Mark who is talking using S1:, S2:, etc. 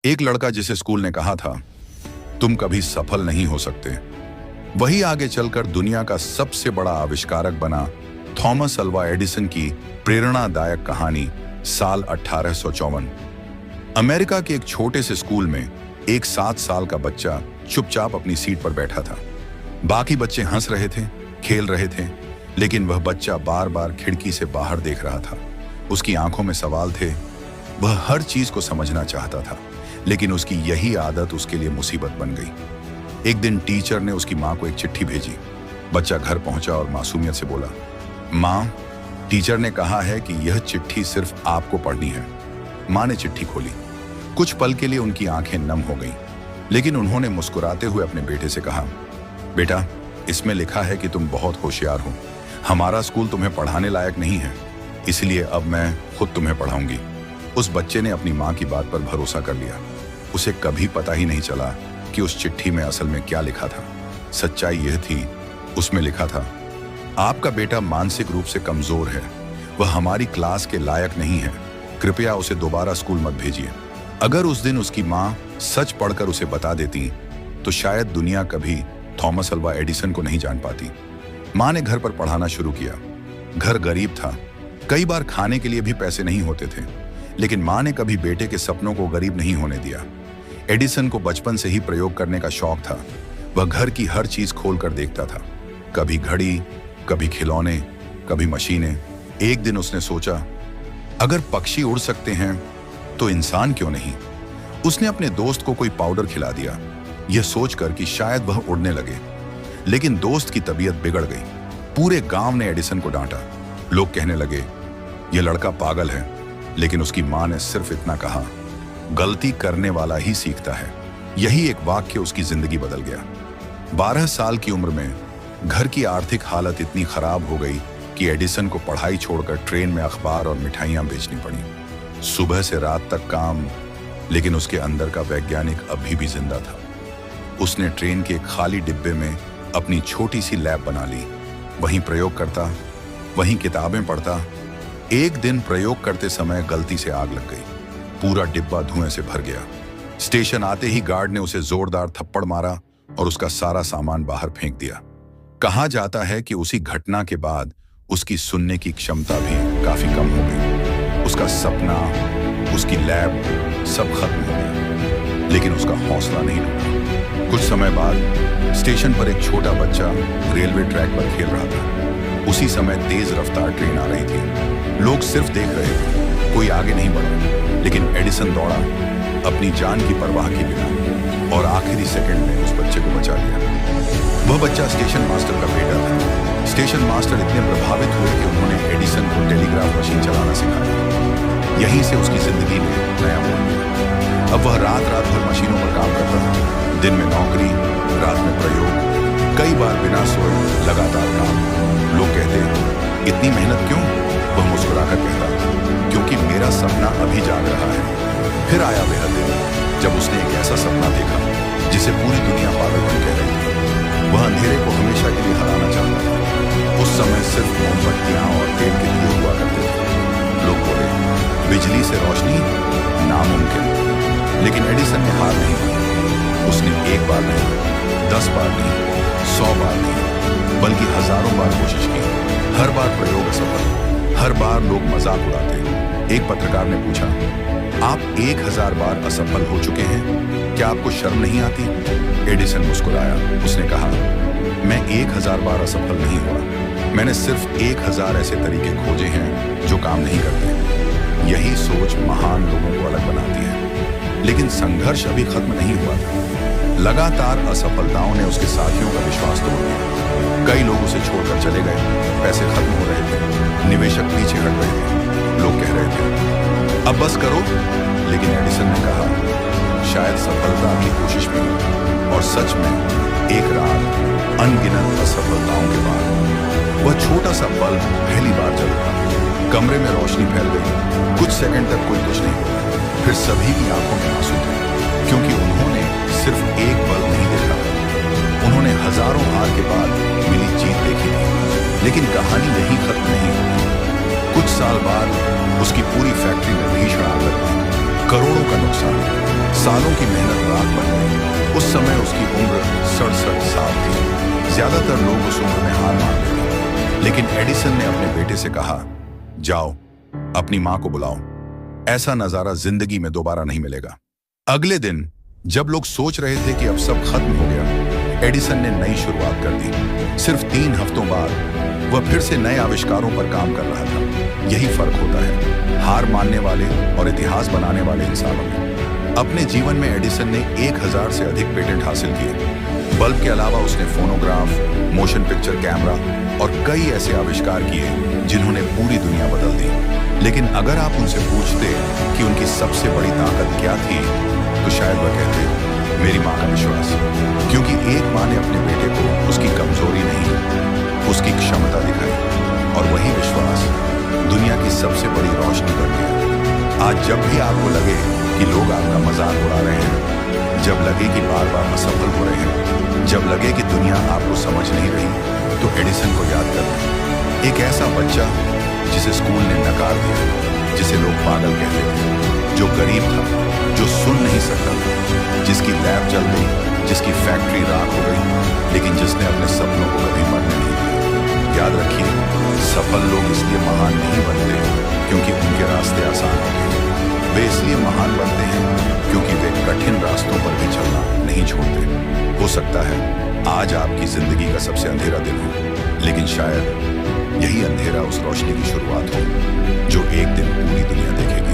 S1: एक लड़का जिसे स्कूल ने कहा था, तुम कभी सफल नहीं हो सकते, वही आगे चलकर दुनिया का सबसे बड़ा आविष्कारक बना। थॉमस अल्वा एडिसन की प्रेरणादायक कहानी। साल 1854। अमेरिका के एक छोटे से स्कूल में एक 7 साल का बच्चा चुपचाप अपनी सीट पर बैठा था। बाकी बच्चे हंस रहे थे, खेल रहे थे, लेकिन वह बच्चा बार बार खिड़की से बाहर देख रहा था। उसकी आंखों में सवाल थे। वह हर चीज को समझना चाहता था, लेकिन उसकी यही आदत उसके लिए मुसीबत बन गई। एक दिन टीचर ने उसकी मां को एक चिट्ठी भेजी। बच्चा घर पहुंचा और मासूमियत से बोला, मां, टीचर ने कहा है कि यह चिट्ठी सिर्फ आपको पढ़नी है। मां ने चिट्ठी खोली। कुछ पल के लिए उनकी आंखें नम हो गईं, लेकिन उन्होंने मुस्कुराते हुए अपने बेटे से कहा, बेटा, इसमें लिखा है कि तुम बहुत होशियार हो। हमारा स्कूल तुम्हें पढ़ाने लायक नहीं है, इसलिए अब मैं खुद तुम्हें पढ़ाऊंगी। उस बच्चे ने अपनी मां की बात पर भरोसा कर लिया। उसे कभी पता ही नहीं चला कि उस चिट्ठी में असल में क्या लिखा था। सच्चाई यह थी, उसमें लिखा था, आपका बेटा मानसिक रूप से कमजोर है, वह हमारी क्लास के लायक नहीं है, कृपया उसे दोबारा स्कूल मत भेजिए। अगर उस दिन उसकी मां सच पढ़कर उसे बता देती तो शायद दुनिया कभी थॉमस अल्वा एडिसन को नहीं जान पाती। मां ने घर पर पढ़ाना शुरू किया। घर गरीब था, कई बार खाने के लिए भी पैसे नहीं होते थे, लेकिन मां ने कभी बेटे के सपनों को गरीब नहीं होने दिया। एडिसन को बचपन से ही प्रयोग करने का शौक था। वह घर की हर चीज खोल कर देखता था, कभी घड़ी, कभी खिलौने, कभी मशीनें। एक दिन उसने सोचा, अगर पक्षी उड़ सकते हैं तो इंसान क्यों नहीं। उसने अपने दोस्त को कोई पाउडर खिला दिया, यह सोचकर कि शायद वह उड़ने लगे, लेकिन दोस्त की तबीयत बिगड़ गई। पूरे गांव ने एडिसन को डांटा। लोग कहने लगे, यह लड़का पागल है, लेकिन उसकी मां ने सिर्फ इतना कहा, गलती करने वाला ही सीखता है। यही एक वाक्य उसकी जिंदगी बदल गया। 12 साल की उम्र में घर की आर्थिक हालत इतनी खराब हो गई कि एडिसन को पढ़ाई छोड़कर ट्रेन में अखबार और मिठाइयां बेचनी पड़ी। सुबह से रात तक काम, लेकिन उसके अंदर का वैज्ञानिक अभी भी जिंदा था। उसने ट्रेन के एक खाली डिब्बे में अपनी छोटी सी लैब बना ली। वहीं प्रयोग करता, वहीं किताबें पढ़ता। एक दिन प्रयोग करते समय गलती से आग लग गई। पूरा डिब्बा धुएं से भर गया। स्टेशन आते ही गार्ड ने उसे जोरदार थप्पड़ मारा और उसका सारा सामान बाहर फेंक दिया। कहा जाता है कि उसी घटना के बाद उसकी सुनने की क्षमता भी काफी कम हो गई। उसका सपना, उसकी लैब, सब खत्म हो गया, लेकिन उसका हौसला नहीं टूटा। कुछ समय बाद स्टेशन पर एक छोटा बच्चा रेलवे ट्रैक पर खेल रहा था। उसी समय तेज रफ्तार ट्रेन आ रही थी। लोग सिर्फ देख रहे थे, कोई आगे नहीं बढ़ा, लेकिन एडिसन दौड़ा, अपनी जान की परवाह के बिना, और आखिरी सेकंड में उस बच्चे को बचा लिया। वह बच्चा स्टेशन मास्टर का बेटा था। स्टेशन मास्टर इतने प्रभावित हुए कि उन्होंने एडिसन को टेलीग्राफ मशीन चलाना सिखाया। यहीं से उसकी जिंदगी में नया मोड़ लिया। अब वह रात रात भर मशीनों पर काम करता था। दिन में नौकरी, रात में प्रयोग, कई बार बिना सोए लगातार काम। लोग कहते, इतनी मेहनत क्यों? वह मुस्कुराकर कहता, क्योंकि मेरा सपना अभी जाग रहा है। फिर आया वह दिन जब उसने एक ऐसा सपना देखा जिसे पूरी दुनिया पागलपन कह रही थी। वह अंधेरे को हमेशा के लिए हराना चाहता था। उस समय सिर्फ मोमबत्तियां और तेल के दिए हुआ करते थे। लोग बोले, बिजली से रोशनी नामुमकिन। लेकिन एडिसन ने हार नहीं मानी। उसने एक बार नहीं, 10 बार नहीं, 100 बार नहीं, बल्कि हजारों बार कोशिश की। हर बार प्रयोग असफल, हर बार लोग मजाक उड़ाते। एक पत्रकार ने पूछा, आप 1000 बार असफल हो चुके हैं, क्या आपको शर्म नहीं आती? एडिसन मुस्कुराया। उसने कहा, मैं 1000 बार असफल नहीं हुआ, मैंने सिर्फ 1000 ऐसे तरीके खोजे हैं जो काम नहीं करते। यही सोच महान लोगों को अलग बनाती है। लेकिन संघर्ष अभी खत्म नहीं हुआ था। लगातार असफलताओं ने उसके साथियों का विश्वास तोड़ दिया। कई लोग उसे छोड़कर चले गए, पैसे खत्म हो रहे थे, निवेशक पीछे हट रहे थे। लोग कह रहे थे, अब बस करो। लेकिन एडिसन ने कहा, शायद सफलता की कोशिश में हो। और सच में एक रात अनगिनत असफलताओं के बाद वह छोटा सा बल्ब पहली बार जल उठा। कमरे में रोशनी फैल गई। कुछ सेकंड तक कोई कुछ नहीं बोला। फिर सभी की आंखों में आंसू थे, क्योंकि उन्होंने सिर्फ एक बल्ब नहीं देखा, उन्होंने हजारों हार के बाद मिली जीत देखी थी। लेकिन कहानी यहीं खत्म नहीं हुई। कुछ साल बाद उसकी पूरी फैक्ट्री में भीषण आग लग गई। करोड़ों का नुकसान, सालों की मेहनत राख बन गई। उस समय उसकी उम्र 67 साल थी। ज्यादातर लोग उस उम्र में हार मान लेते, लेकिन एडिसन ने अपने बेटे से कहा, जाओ अपनी मां को बुलाओ, ऐसा नजारा जिंदगी में दोबारा नहीं मिलेगा। अगले दिन जब लोग सोच रहे थे कि अब सब खत्म हो गया, एडिसन ने नई शुरुआत कर दी। सिर्फ 3 हफ्तों बाद वह फिर से नए आविष्कारों पर काम कर रहा था। यही फर्क होता है हार मानने वाले और इतिहास बनाने वाले इंसानों में। अपने जीवन में एडिसन ने 1000 से अधिक पेटेंट हासिल किए। बल्ब के अलावा उसने फोनोग्राफ, मोशन पिक्चर कैमरा और कई ऐसे आविष्कार किए जिन्होंने पूरी दुनिया बदल दी। लेकिन अगर आप उनसे पूछते कि उनकी सबसे बड़ी ताकत क्या थी, तो शायद वह कहते, मेरी मां का विश्वास। क्योंकि एक मां ने अपने बेटे को उसकी कमजोरी नहीं, उसकी क्षमता दिखाई, और वही विश्वास दुनिया की सबसे बड़ी रोशनी बन गया। आज जब भी आपको लगे कि लोग आपका मजाक उड़ा रहे हैं, जब लगे कि बार बार असफल हो रहे हैं, जब लगे कि दुनिया आपको समझ नहीं रही, तो एडिसन को याद करना। एक ऐसा बच्चा जिसे स्कूल ने नकार दिया, जिसे लोग पागल कहते थे, जो गरीब था, जो सुन नहीं सकता था, जिसकी लैब जल गई, जिसकी फैक्ट्री राख हो गई, लेकिन जिसने अपने सपनों को कभी मरने नहीं दिया। याद रखिए, सफल लोग इसलिए महान नहीं बनते क्योंकि उनके रास्ते आसान होते हैं। वे इसलिए महान बनते हैं क्योंकि वे कठिन रास्तों पर भी चलना नहीं छोड़ते। हो सकता है आज आपकी जिंदगी का सबसे अंधेरा दिन हो, लेकिन शायद यही अंधेरा उस रोशनी की शुरुआत हो जो एक दिन पूरी दुनिया देखेगी।